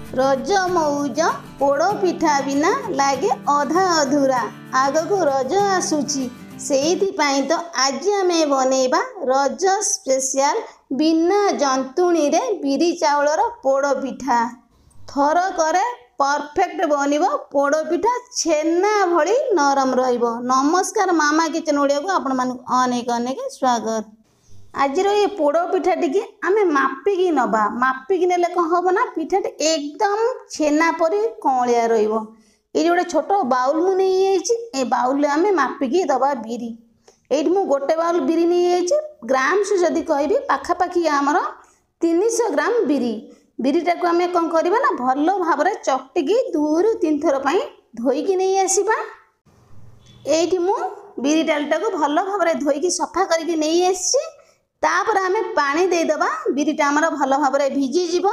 रज मौज पोड़ पिठा बिना लागे अधा अधूरा आगको रज आसुची सेइथिपाई तो आज आमे बनेबा रज स्पेशल बिना जंतुणी रे बिरी चाउलर पोड़ पिठा थर करे परफेक्ट बनिबो पोड़ पिठा छेना भली नरम रहिबो। नमस्कार मामा किचन ओडिया को आपण मानक अनेक अनेक स्वागत। आज ये पोड़ पिठा टी आम मापिकी नवा मापिकी नेले कौन हम ना पिठा एकदम छेना परी कौलिया रहिबो। ये गोटे छोट बाउल मु नहीं बाउल आम मापिकी दबा बिरी ये मु गोटे बाउल बिरी नहीं ग्राम से जदि कहि पाखापाखि आमर 300 ग्राम बिरी बिरीटा को आम कौन करवा ना भल भाव चकटिकी 2 ରୁ 3 थर धोईकी नहीं आसवा। ये मु बिरी डालटा को भल भाव धोईकी सफा करके नहीं आसी तापर आमे पानी देदबा बिरीटा आमर भल भाव भिजी जीव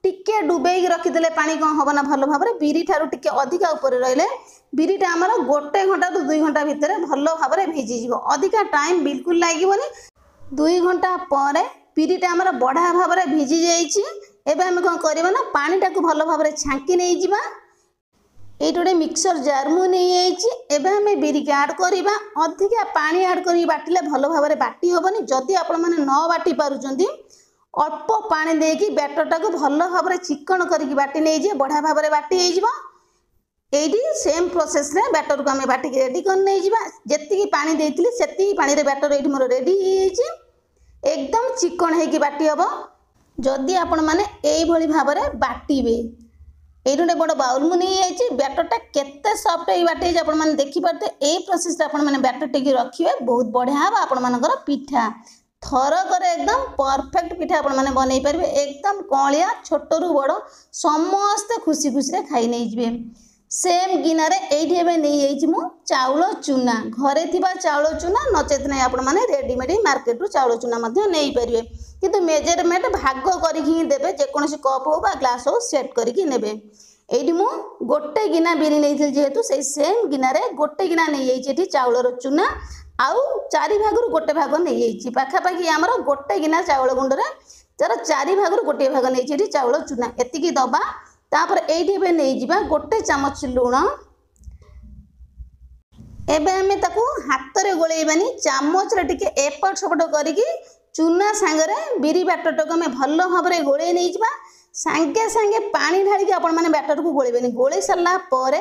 टिके डुबेई रखिदेले पानी कौन हम ना भल भाव बिरी ठारू टिके अधिका ऊपर रहिले बिरीटा आमर 1 घंटा रू 2 घंटा भितर भल भाव भिजी जीव अधिका टाइम बिल्कुल लागिवनी। 2 घंटा पर बिरीटा आमर बढ़ा भाव भिजी जाइछि। एबे आमे कौन करबा ना पानीटा को भल भाव छांकी नहीं जीवा। ये गोटे मिक्सर जार मु नहीं एबे हमें बिरी के ऐड करवा अधिका पानी ऐड कर बाटिले भल भाव बाटी हेनी जदि आपण मैंने न बाटी पारुचंती अल्प पानी देकी बैटरटा को भल भाव चिकन करके बाटी नहीं जाए बढ़िया भाव बाटी ये सेम प्रोसेस रे बैटर को आम बाटिक रेडी कर नहीं जावा। जी पानी देती से पानी रे बैटर ये मोर रेडी एकदम चिकन होगी बाटी हम जदि आपण मैंने यही भाव बाटिबे। ये गोटे बड़ बाउल मु नहीं बैटरटा केते सॉफ्ट ये बाटे आप देखिपारे यही प्रोसेस मैंने बैटर टी रखिए बहुत बढ़िया हम आपर पिठा थर करे एकदम परफेक्ट पिठा आपण मैंने बनई पारे एकदम कलिया छोट रू बड़ समस्ते खुशी खुशी खाई नहीं जी। सेम गिनारे ये नहीं मु चाउल चूना घरे थिबा चाउल चूना नचेत नहीं आपण मैंने रेडीमेड मार्केट रू चाउल चूना नहीं पारे किंतु मेजरमेंट भाग करके देवे जेकोसी कप हो बा ग्लास हो सेट करके नेबे। ये मु गोटे गिना बिरी नहीं जेहेतु से सेम गिनारे गोटे गिना नहीं चाउलर चूना आउ 4 भागरू गोटे भाग नहीं पाखापाखि आमर गोटे गिना चाउल गुंडरे तार 4 भागरू गोटे भाग नहीं चाउल चूना एतिकी दबा तापर ये नहीं जावा गोटे चामच लुण एबे आमे ताकू हाथ रे गोलेबानी चामच रे टिके एपट सपट करके चूना सांगरे बिरी बैटर को आम भल भाव गोले नहीं जावा सांगे सांगे पानी ढालिकी आपण मैंने बैटर को गोलेबेनी गोले सारा पर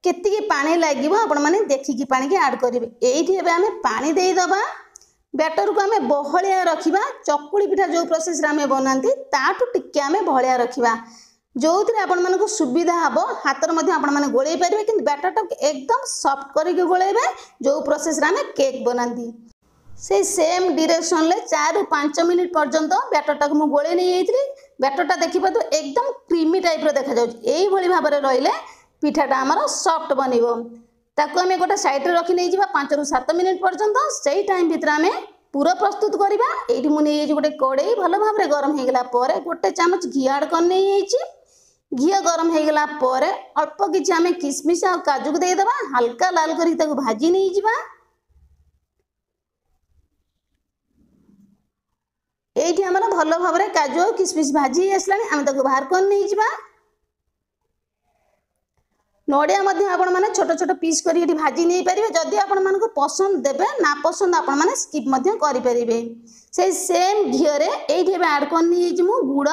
केतिकी पानी लगे आपण मैंने देखिकी पानी की ऐड करेंगे। ये आम पानी देदबा बैटर को आम बहलिया रखा चकुली पिठा जो प्रोसेस आम बनाती ताठू टिके आम बहलिया रखा जो थे आपण मानक सुविधा हम हाथ में गोले पारे कि बैटरटा एकदम सॉफ्ट करके गोलेबे जो प्रोसेस आम केक बनाती से सेम डिरेक्शन ले 4 ରୁ 5 मिनिट पर्यंत बैटरटा को गोले नहीं बैटरटा देखिए तो एकदम क्रीमी टाइप देखा यही भाव में रही पिठाटा आमर सॉफ्ट बनिबो ताको आम गोटे साइड रे रखी नहीं जावा 5 ରୁ 7 मिनिट पर्यंत से टाइम भितर आम पूरा प्रस्तुत करवा। ये मुझे गोटे कड़े भल भाव में गरम होगला गोटे चामच घी ऐड कर नहीं घी गरम होगला अल्प किसी आम किसमिश आ काजू को देदबा हल्का लाल कर भाजी नहीं जावा। ये आमर भल भाव में काजू और किसमिश भाजी आसला आम बाहर कर नहीं जावा। नड़िया आपण मैंने छोट छोट पीस कर भाजी नहीं पारे जदि आपण मान पसंद देवे ना पसंद आपण मैंने स्किप करें से सेम घीरे ये ऐड कर मु गुड़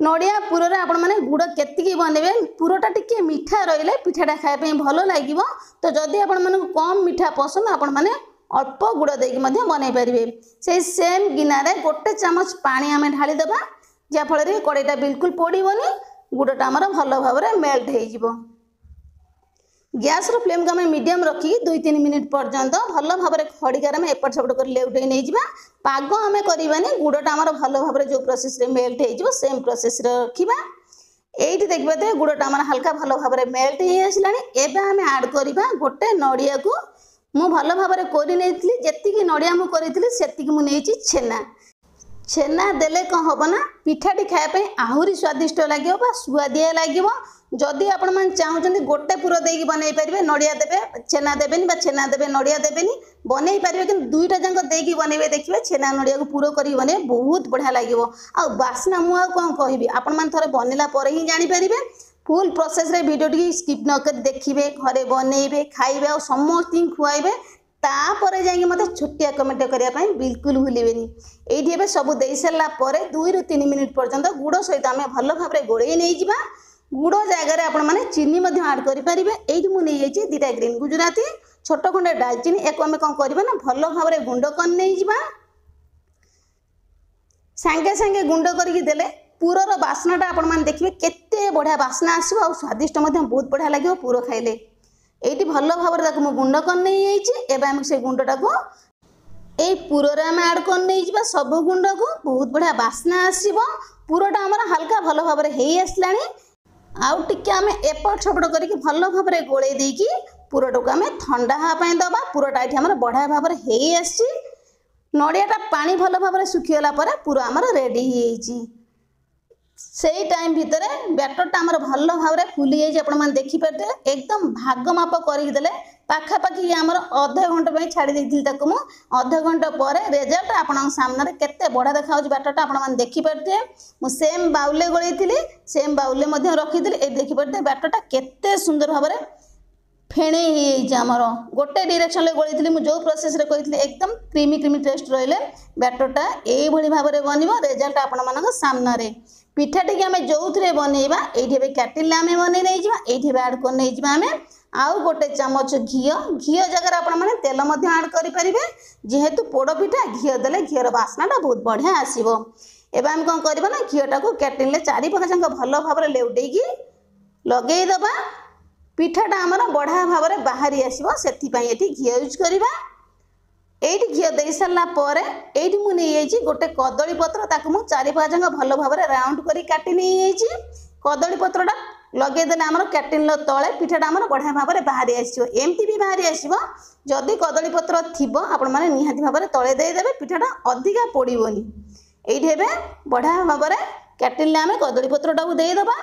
नड़िया पुर आपण मैंने गुड़ केतिकी बनइबे पुरटा टिके मीठा रहिले पिठाटा खाइबे भल लगे तो जदि आपण मान कम मीठा पसंद आपण मैंने अल्प गुड़ देकी बनई पारे से सेम गिनारे गोटे चामच पानी आम ढाली देबा जहाँफल कड़ईटा बिल्कुल पोड़बनी गुड़टा आमर भल भाव में मेल्ट हो गैस रो फ्लेम को आम मीडियम रखी 2-3 मिनिट पर्यंत भल भाव में खड़िकार आम एपट सेपट कर लेउटे नहीं जावा पाग आम करवानी गुड़टा आमर भल भाव में जो प्रोसेस रे मेल्ट हो सेम प्रोसेस रखा। ये देखिए तो गुड़टा आमर हल्का भल भाव में मेल्ट हो आसला आम ऐड करवा गोटे नड़िया को मु भल भाव में कर नहीं जी नड़िया मुझे छेना छेना देले कौन हम ना पिठाटी खायापी आहरी स्वादिष्ट लगे सुआदिया लगे। जदि आपण मैंने चाहते गोटे पुर देकी बनई पारे नड़िया देवे छेना देवेनि छेना देवे नड़िया देवेनि बनई पारे कि दुईटा जाक देकी बनइबे देखिए छेना नड़िया को पुर कर बनइबे बहुत बढ़िया लगे। आ बास्ना मुझे कौन कहबी आपण मैंने थोड़े बनला ही जानीपर फुल प्रोसेस रे वीडियो टी स्किप न कर देखिए घरे बनइबे खाइबे और समस्त खुआइबे तापर जाइए मत छोटिया कमेंट करने बिल्कुल भूलेनि। ये सब दे सारापर 2 ରୁ 3 मिनिट पर्यंत गुड़ सहित आम भल भाव गोड़े नहीं जा। गुड़ जगार आपण मैंने चीनी आड करेंगे। ये मुझे 2टा ग्रीन गुजराती छोट खंडे डालचीनी एक आम कौन करवा ना भल भाव गुंड कर नहीं जा। सांगे सांगे गुंड करदे पुरर बास्नाटा आपण मैंने देखिए केते बढ़िया बास्ना आसो आ स्वादिष्ट बहुत बढ़िया लगे पुर खाइले। ये भल भाव मुझे गुंड कर नहीं आम से गुंडटा को यही पुर आम आड कर नहीं जा सब गुंड को बहुत बढ़िया बास्ना आसो। पुरटा आमर हल्का भल भाव आसला आउ टिके आम एपट छपट करके भल भाव गोले देकी पुरटा को आम ठंडा हाँपाई दबा। पुरटा ये आम बढ़िया भाव आसी नड़ियाटा पानी भल भाव सुखीगला पुर आमर रेडी से टाइम भितर बैटरटा आमर भल भाव फुली जाए देखिपारे एकदम भाग माप करदे पाखापाखि आमर अधा घंटा छाड़ी देती मुझे अधा घंटा पर रिजल्ट आपण सामने केते बढ़िया देखा बैटरटा आपण देखिपारे मुझे सेम बाउले गोलैली सेम बाउले रखी ये देखिपारे बैटरटा केते सुंदर भाव फेणे आमर गोटे डायरेक्शन गोलैली मुझे जो प्रोसेस रे कही एकदम क्रीमी क्रीमी टेस्ट रही बैटरटा यही भाव में बन रिजल्ट आपण मान सामने पिठाटी आम जो थे बनइबा ये कैटिल आम बन नहीं आड कर नहीं आम आउ गोटे चामच घी जगह आपण मैंने तेल आड करेंगे जेहेतु पोड़ पिठा घी देले घीर बास्नाटा बहुत बढ़िया आसो। एवं आम कौन करवा ना घीटा को कैटिल चारिपाख जाक भल भाव लौटेकी लगेदबा पिठाटा आमर बढ़िया भाव बाहरी आसो से घी यूज करवा। ये घी दे सारापर ये मुझे गोटे कदली पत्र ताकू मुझे चारिपाख जाक भल भाव राउंड कर काटी नहीं कदली पत्रटा लगेदेले आमर कैटिल तले पिठाटा आमर बढ़िया भाव बाहरी आसो एमती भी बाहरी आसो। जदि कदली पत्र थी आपण मैंने निहाती भाव तले देदेवे पिठाटा अधिका पोड़ोनी। ये बढ़िया भाव कैटिल आम कदली पत्रटा को देदेबा।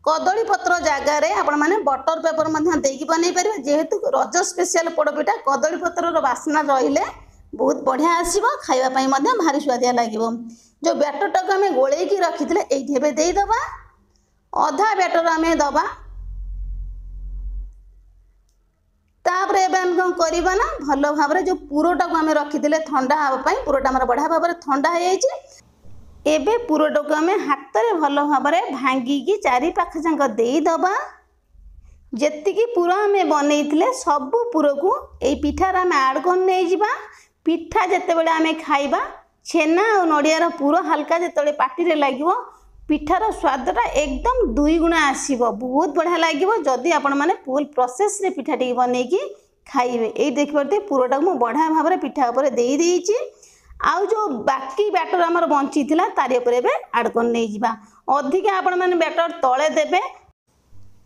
कदली पत्र जगार आपण मैंने बटर पेपर देकी बनई पारे जेहेतु रज स्पेशल पोड़पिठा कदली पत्र बास्ना रही बहुत बढ़िया आसो खावाई भारी स्वादिया लगे। जो बैटरटा को आम गोलैकी रखी ये देदबा अधा बैटर आम दबा तापर एवं कौन करवा ना भल भाव जो पुरटा को आम रखी ठंडा हाँपाई पुरटा आम बढ़िया भाव ठंडा हो एबे पुरटा को आम हाथ में भल भाव भांगिकी चारिपाख जाक देदबा। जेतिकी पुर आम बनई सब पुर को यही पिठार आम आड कर नहीं जा। पिठा जितेबाला आम खाइबा छेना और नड़ियार पुर हल्का जिते पाटी लगे पिठार स्वादटा एकदम 2 गुणा आसो बहुत बढ़िया लगे। जदि आपण मैंने फुल प्रोसेस रे पिठाटी बनईकी खाइबे ये देखिए पुरटा को बढ़िया भाव में पिठा उपर देदेची आउ जो बाकी बैटर आमर बंची तारी आड कर नहीं जा। अधिका आपण मैंने बैटर तले देवे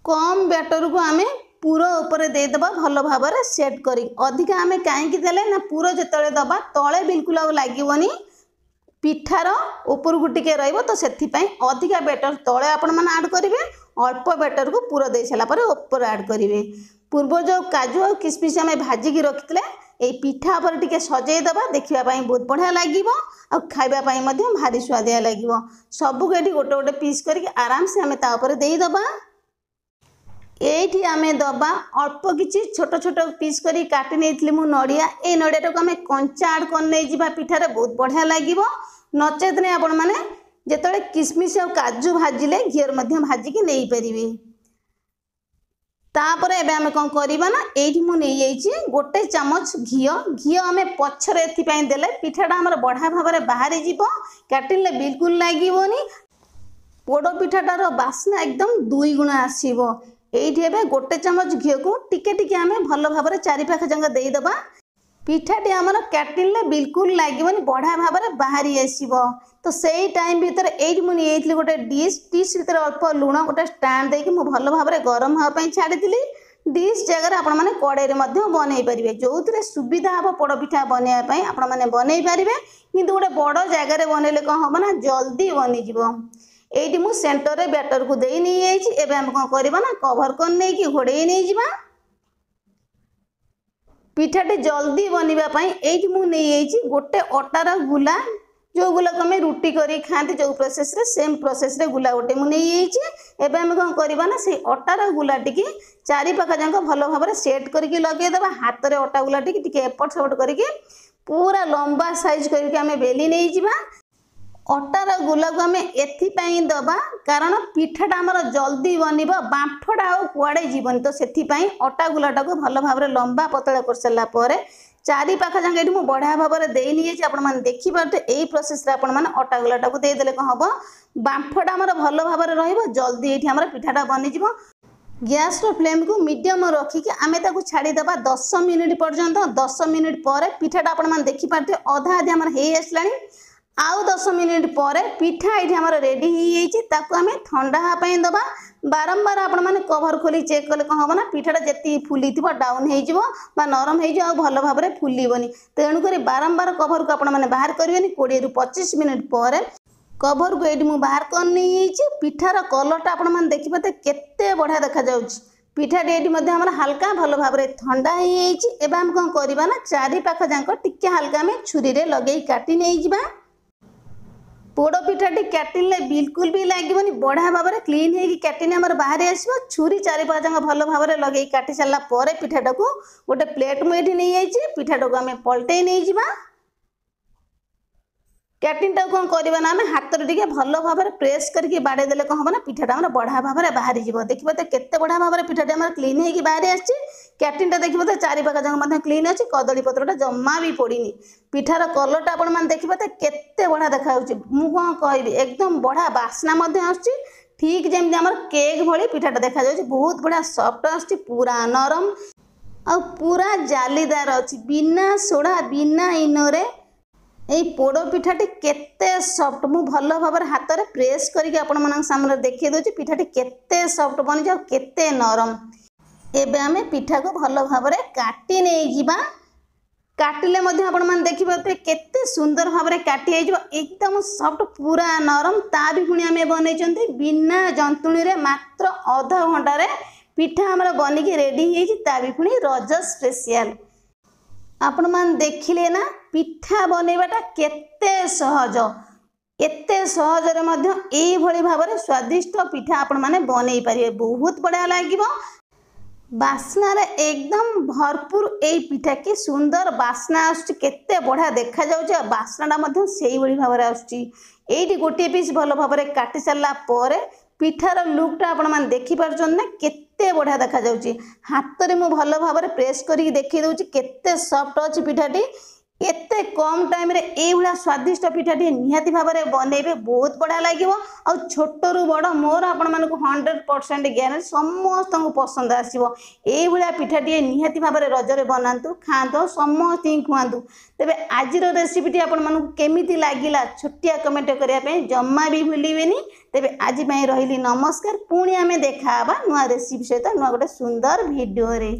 कम बैटर को आम पुर उपर देदबा भल भाव सेट कर अधिका आम कहीं देले ना पुर जिते दबा तले बिल्कुल आ लगनी पिठार ऊपर को टिके रहिबो तो सेथिपाई अधिका बैटर तले आपण माने ऐड करिवे अल्प बैटर को पूरा दे साला पर ऊपर ऐड करिवे। पूर्व जो काजू और किशमिश आम भाजिकी रखिते ये पिठा पर टिके सजई दबा देखापी बहुत बढ़िया लगे और खावाई भारी स्वादिया लगे। सबको ये गोटे गोटे पीस करके आराम से आम तापर देदबा। ये आम दबा अल्प किसी छोट छोट पीस कर काटी नहीं मु नड़िया ये नड़िया को आम कंचा आड कर नहीं जा पिठार बहुत बढ़िया लगे। नचेत नहीं आपण मैंने जिते किशमिश और काजू भाजिले घीर भाजिकी नहीं पारे। तापर एबे आम कौन करवा ना ये मुझे गोटे चामच घी आम पछर एपाई देले पिठाटा आमर बढ़िया भाव में बाहरी जीव काटिले बिल्कुल लगेनि पोड़ पिठाटार बास्ना एकदम 2 गुणा आसो। ये गोटे चामच घी को टिके टिके आम भल भाव में चारिपाख जाक देदबा पिठाटी आमर कैटिल बिल्कुल लगेनि बढ़िया भाव में बाहरी आसो। तो से टाइम भितर ये मुझे गोटे डिश भर अल्प लुण गोटे स्टाण देकी भल भाव में गरम हाँपाई छाड़ी डिश जगह आपण मैंने कड़े बनई पारे जो थे सुविधा हम पोड़पिठा बनवाई आपण मैंने बनई पारे कि गोटे बड़ जगार बनइले कौन हम ना जल्दी बनीज ये मुझ सेंटर बैटर को दे नहीं एवं आम कौन करवा ना कभर कर नहीं घोड़े नहीं जा पिठाटी जल्दी बनवाई ये मुझे गोटे अटार गुला जो गुला को आम रुटी कर खाते जो प्रोसेस रे सेम प्रोसेस रे गुला गोटे मुझे आम कौन करवा ना से अटार गुला टी चारि पाख जाक भल भाव सेट करके लगेदेवा हाथ में अटा गुला टी एपट सेपट करके पूरा लंबा साइज करके आम बेली नहीं जा अटार गुला को आम एथपाई दबा कारण पिठाटा आमर जल्दी बनब बांफटा आ कुआड़े जीवन तो से अटा गुलाटा को भल भाव लंबा पतला कर सारापर चारि पाख जाक ये मुझे बढ़िया भाव में देनी आपने देखिपे यही प्रोसेस अटा गुलाटा को देदेले कौन हम बांफटा आमर भल भाव जल्दी ये पिठाटा बनीज गैस फ्लेम को मीडियम रखिकी आम छाड़ीदे 10 मिनिट पर्यंत 10 मिनिट पर पिठाटा आपने देखिपे अधा अधी आम आसला आउ 10 मिनिट पर पिठा ये आम रेडी आम ठंडा हाँपाई दबा बारंबार आपण मैंने कभर खोली चेक कले कौन हम ना पिठाटा जी फुली थी डाउन हो नरम हो भल भाव में फुलबनी तेणुक बारंबार कभर को आपने बाहर करेंगे 20 ରୁ 25 मिनिट पर कभर को ये बाहर कर नहीं पिठार कलरटा आपने देखिपे केते बढ़िया देखा जाउछि पिठाटी ये आम हल्का भल भाव में ठंडा हो आम कौन करवा ना चारि पाख जाक टिके हल्का आम छुरी रे लगे काटी नहीं जा पोड़ पिठाटी काटिले बिल्कुल भी लगे बढ़िया भाव में क्लीन हो काटिने आम बाहर आसो छुरी चारि पाख जाक भल भाव में लगे काटी सारा पर पिठाटा को गोटे प्लेट मुझे नहीं पिठाटा को आम पलटई नहीं जा कैटिंगटा कौन करवा ना आम हाथ टे भल भाव में प्रेस करके बाड़ेदेले कौन हम ना पिठाटा आम बढ़िया भाव में बाहरी जीव देखिए तो केते बढ़िया भाव में पिठाटी आम क्लीन हो बाहरी आसी कैटिंगटा देखिए तो चारि पाख जाक क्लीन अच्छी कदली पत्रटा जमा भी पड़नी पिठार कलरटा आपण देखिए तो केते बढ़िया देखा मुझे कौन कहि एकदम बढ़िया बास्ना आसुची ठीक जमी आम केक भली पिठाटा देखा बहुत बढ़िया सफ्ट आसुची पूरा नरम आ पूरा जालीदार अच्छी बिना सोडा बिना इनोरे यही पोड़ पिठाटी केते सफ्ट मु भल भाव हाथ में प्रेस करके आपण सामने देखिए दूसरी पिठाटी केते सफ्ट बनी जाओ केते नरम एबे आमे पिठा को भल भाव में काटी नहीं जिबा काटिले आपण देखिए केते सुंदर भाव में काटी एकदम सफ्ट पूरा नरम ता भी पुणी आम बनई बिना जंतुणी रे मात्र अधा घंटार पिठा आमर बनिकी रेडी ता भी पुणी रज स्पेशल आपण मान देखिले ना पिठा बनइबाटा केते सहज एते सहजरे मध्य एई भली भाबरे स्वादिष्ट पिठा आपण माने बनई पारिबे बहुत बढ़िया लागिबो बास्ना रे एकदम भरपूर एई पिठा के सुंदर बास्ना आसुची केते बढ़िया देखा जाउची बास्नाटा मध्य सेई भली भाबरे आसुची एइटी गोटे पीस भल भाबरे काटी सारला पर पिठार लुकटा आपण माने देखि पारछन ना केते बढ़िया देखा जाउची हाथ रे मु भल भाबरे प्रेस करी देखि दउची केते सॉफ्ट अछि पिठाटी एते कम टाइम रे ए भला स्वादिष्ट पिठाटी निहाती भाव में बनइबे बहुत बढ़िया लगिवो आ छोट रु बड़ मोर आपण मानको 100% ग्यारंटी समस्त को पसंद आसीबो ए भला पिठाटी निहाती भाव में रजरे बनांतु खांतो समस्त खुआंतु तेबे आजिर रेसिपीटी आपण मानको केमिति लागिला छोटिया कमेंट करिया पे जम्मा भी भूलिबेनी तेबे आज पई रहिली नमस्कार पुणी आमे देखाबा नुआ रेसिपी सहित नुआ गोटे सुंदर वीडियो रे।